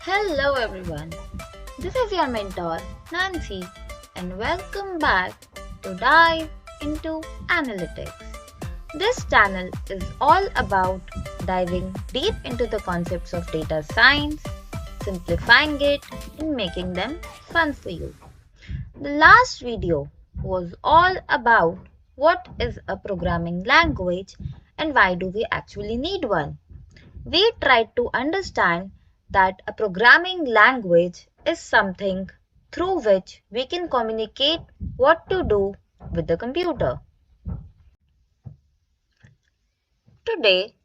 Hello everyone, this is your mentor Nancy and welcome back to dive into analytics. This channel is all about diving deep into the concepts of data science, simplifying it and making them fun for you. The last video was all about what is a programming language and why do we actually need one. We tried to understand that a programming language is something through which we can communicate what to do with the computer. Today,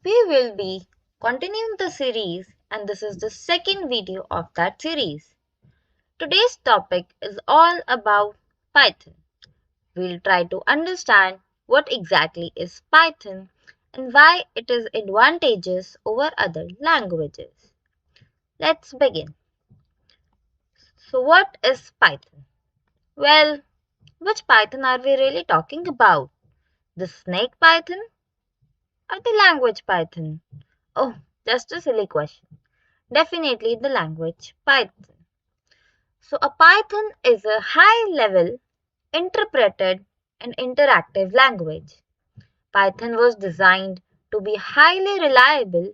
we will be continuing the series, and this is the second video of that series. Today's topic is all about Python. We'll try to understand what exactly is Python and why it is advantageous over other languages. Let's begin. So what is Python? Well, which Python are we really talking about? The snake Python or the language Python? Oh, just a silly question. Definitely the language Python. So a Python is a high-level, interpreted and interactive language. Python was designed to be highly reliable,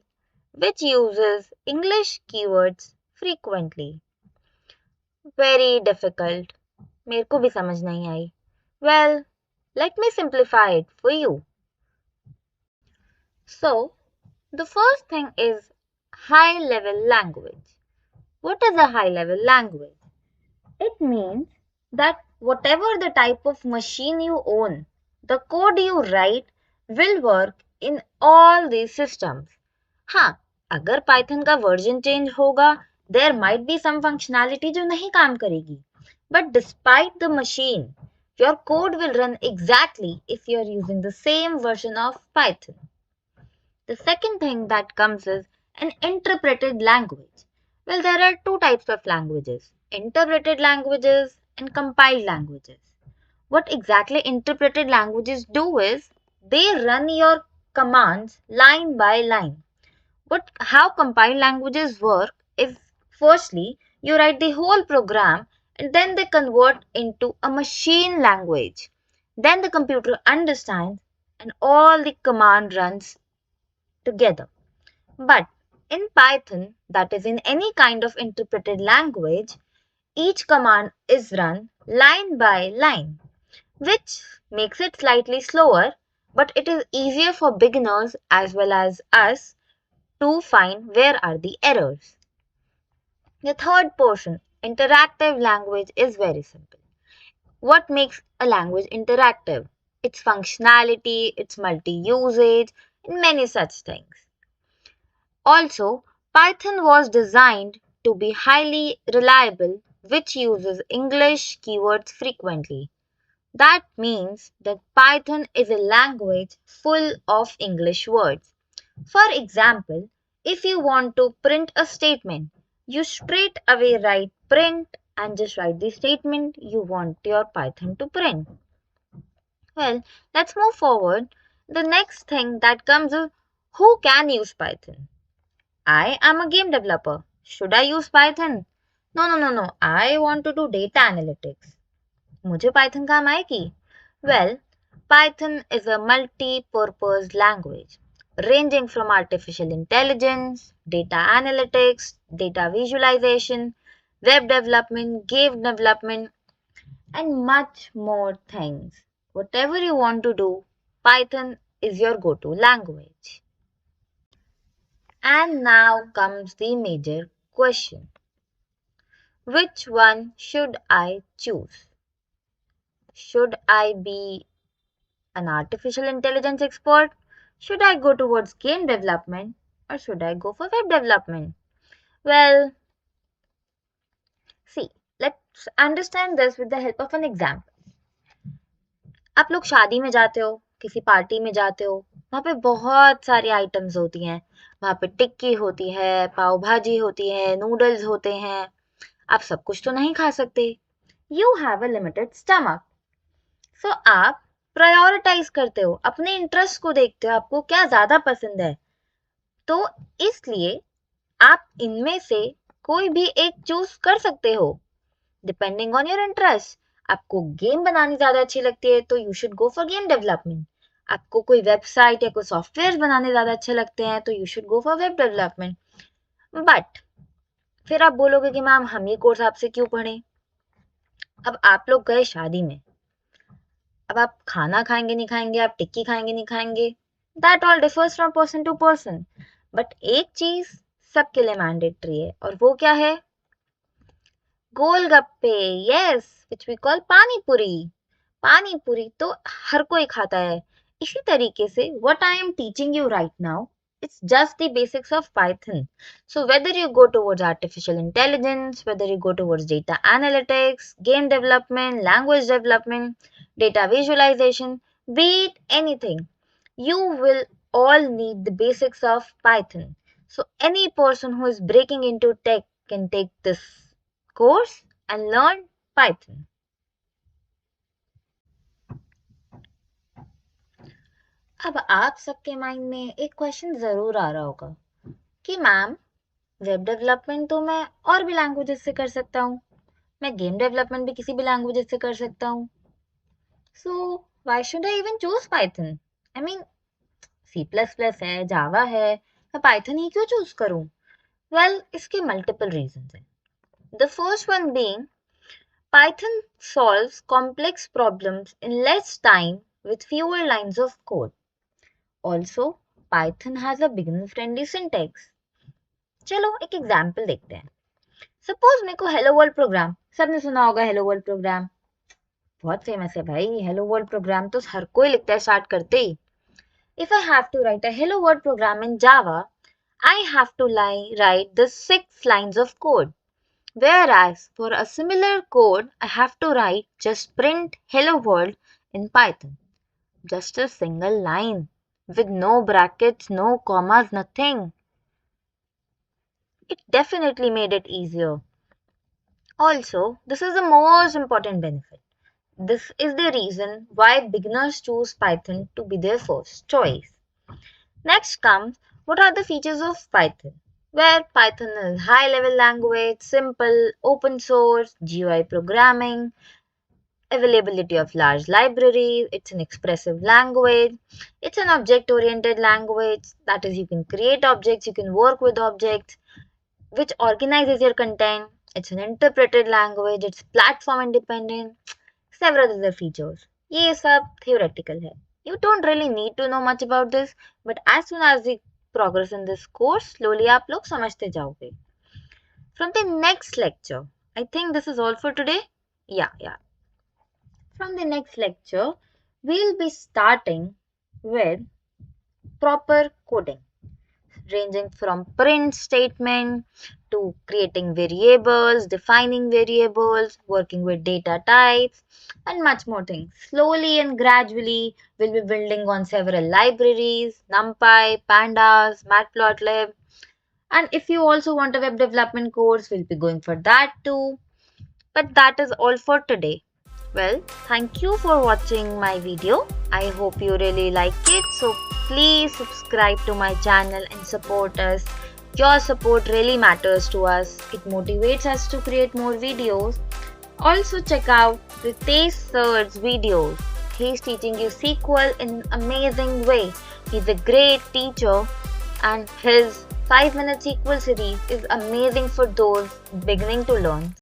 which uses English keywords frequently. Very difficult. मेरे को भी समझ नहीं आई. Well, let me simplify it for you. So, the first thing is high-level language. What is a high-level language? It means that whatever the type of machine you own, the code you write will work in all these systems. हाँ, अगर Python का version change होगा, there might be some functionality जो नहीं काम करेगी. But despite the machine, your code will run exactly if you are using the same version of Python. The second thing that comes is an interpreted language. Well, there are two types of languages, interpreted languages and compiled languages. What exactly interpreted languages do is they run your commands line by line. But how compiled languages work is firstly you write the whole program and then they convert into a machine language. Then the computer understands and all the command runs together. But in Python, that is in any kind of interpreted language, each command is run line by line, which makes it slightly slower, but it is easier for beginners as well as us to find where are the errors. The third portion, interactive language, is very simple. What makes a language interactive? Its functionality, its multi-usage, and many such things. Also, Python was designed to be highly reliable, which uses English keywords frequently. That means that Python is a language full of English words. For example, if you want to print a statement, you straight away write print and just write the statement you want your Python to print. Well, let's move forward. The next thing that comes is who can use Python? I am a game developer. Should I use Python? No. I want to do data analytics. मुझे Python काम आएगी? Well, Python is a multi-purpose language ranging from artificial intelligence, data analytics, data visualization, web development, game development, and much more things. Whatever you want to do, Python is your go-to language. And now comes the major question. Which one should I choose? Should I be an artificial intelligence expert? Should I go towards game development or should I go for web development? Well, see, let's understand this with the help of an example. आप लोग शादी में जाते हो, किसी party में जाते हो, वहाँ पे बहुत सारी आइटम्स होती हैं. वहाँ पे टिक्की होती है, पाव भाजी होती है, नूडल्स होते हैं. आप सब कुछ तो नहीं खा सकते. You have a limited stomach. So आप प्रायोरिटाइज करते हो, अपने इंटरेस्ट को देखते हो, आपको क्या ज्यादा पसंद है. तो इसलिए आप इनमें से कोई भी एक चूज कर सकते हो डिपेंडिंग ऑन योर इंटरेस्ट। आपको गेम बनानी ज्यादा अच्छी लगती है तो you should go for game development. आपको कोई वेबसाइट या कोई सॉफ्टवेयर बनाने ज्यादा अच्छे लगते हैं तो you should go for web development. But फिर आप बोलोगे कि मैम हम ये कोर्स आपसे क्यों पढ़ें। अब आप लोग गए शादी में, अब आप खाना खाएंगे नहीं खाएंगे, आप टिक्की खाएंगे नहीं खाएंगे, that all differs from person to person. But एक चीज सबके लिए मैंडेटरी है और वो क्या है? गोलगप्पे, यस, विच वी कॉल पानी पूरी। पानी पूरी तो हर कोई खाता है। इसी तरीके से what I am teaching you right now, it's just the basics of Python. So whether you go towards artificial intelligence, whether you go towards data analytics, game development, language development, data visualization, be it anything, you will all need the basics of Python. So any person who is breaking into tech can take this course and learn Python. अब आप सबके mind में एक question जरूर आ रहा होगा कि ma'am web development तो मैं और भी लैंग्वेजेस से कर सकता हूँ, मैं गेम डेवलपमेंट भी किसी भी लैंग्वेजेस से कर सकता हूँ, so why should I even choose Python? I mean C++ है, जावा है, मैं पाइथन ही क्यों चूज करूँ? वेल, इसके मल्टीपल रीजंस हैं। The first one being Python solves complex problems in less time with fewer lines of code. Also, Python has a beginner-friendly syntax. चलो एक example देखते हैं। सपोज मेरे को हेलो वर्ल्ड प्रोग्राम, सबने सुना होगा हेलो वर्ल्ड प्रोग्राम, बहुत फेमस है भाई। हेलो वर्ल्ड प्रोग्राम तो हर कोई लिखता है स्टार्ट करते ही। If I have to write a hello world program in Java, I have to write the 6 lines of code. Whereas for a similar code, I have to write just print hello world in Python. Just a single line with no brackets, no commas, nothing. It definitely made it easier. Also, this is the most important benefit. This is the reason why beginners choose Python to be their first choice. Next comes, what are the features of Python? Where Python is high-level language, simple, open source, GUI programming, availability of large libraries, it's an expressive language, it's an object-oriented language, that is you can create objects, you can work with objects, which organizes your content, it's an interpreted language, it's platform independent, several other features. ये सब theoretical है. You don't really need to know much about this, but as soon as you progress in this course, slowly आप लोग समझते जाओगे. From the next lecture, I think this is all for today. Yeah. From the next lecture, we'll be starting with proper coding, ranging from print statement to creating variables, defining variables, working with data types, and much more things. Slowly and gradually, we'll be building on several libraries, NumPy, Pandas, Matplotlib. And if you also want a web development course, we'll be going for that too. But that is all for today. Well, thank you for watching my video. I hope you really like it. So please subscribe to my channel and support us. Your support really matters to us. It motivates us to create more videos. Also check out Ritesh sir's videos. He's teaching you SQL in an amazing way. He's a great teacher and his 5-minute SQL series is amazing for those beginning to learn.